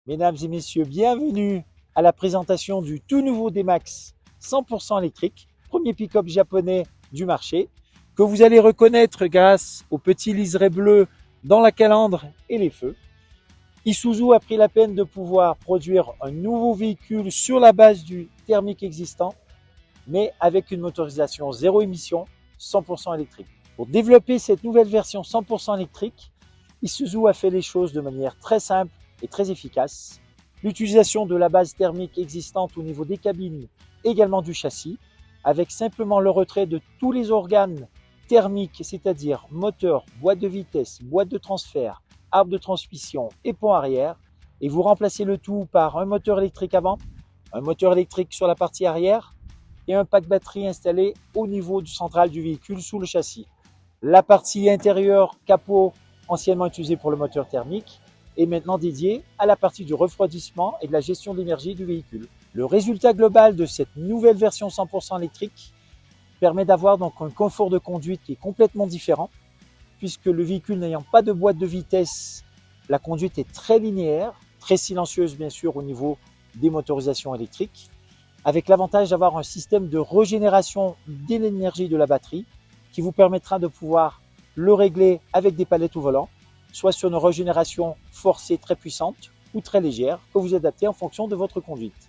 Mesdames et messieurs, bienvenue à la présentation du tout nouveau D-Max 100% électrique, premier pick-up japonais du marché, que vous allez reconnaître grâce au petit liseré bleu dans la calandre et les feux. Isuzu a pris la peine de pouvoir produire un nouveau véhicule sur la base du thermique existant, mais avec une motorisation zéro émission, 100% électrique. Pour développer cette nouvelle version 100% électrique, Isuzu a fait les choses de manière très simple et très efficace. L'utilisation de la base thermique existante au niveau des cabines, également du châssis, avec simplement le retrait de tous les organes thermiques, c'est-à-dire moteur, boîte de vitesse, boîte de transfert, arbre de transmission et pont arrière, et vous remplacez le tout par un moteur électrique avant, un moteur électrique sur la partie arrière et un pack batterie installé au niveau du central du véhicule sous le châssis. La partie intérieure capot, anciennement utilisée pour le moteur thermique, est maintenant dédiée à la partie du refroidissement et de la gestion de l'énergie du véhicule. Le résultat global de cette nouvelle version 100% électrique permet d'avoir donc un confort de conduite qui est complètement différent, puisque le véhicule n'ayant pas de boîte de vitesse, la conduite est très linéaire, très silencieuse bien sûr au niveau des motorisations électriques, avec l'avantage d'avoir un système de régénération de l'énergie de la batterie qui vous permettra de pouvoir le régler avec des palettes au volant, soit sur une régénération forcée très puissante ou très légère que vous adaptez en fonction de votre conduite.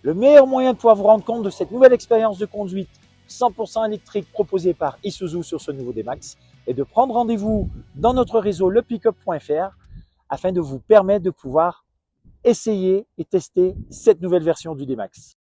Le meilleur moyen de pouvoir vous rendre compte de cette nouvelle expérience de conduite 100% électrique proposée par Isuzu sur ce nouveau D-Max est de prendre rendez-vous dans notre réseau lepickup.fr afin de vous permettre de pouvoir essayer et tester cette nouvelle version du D-Max.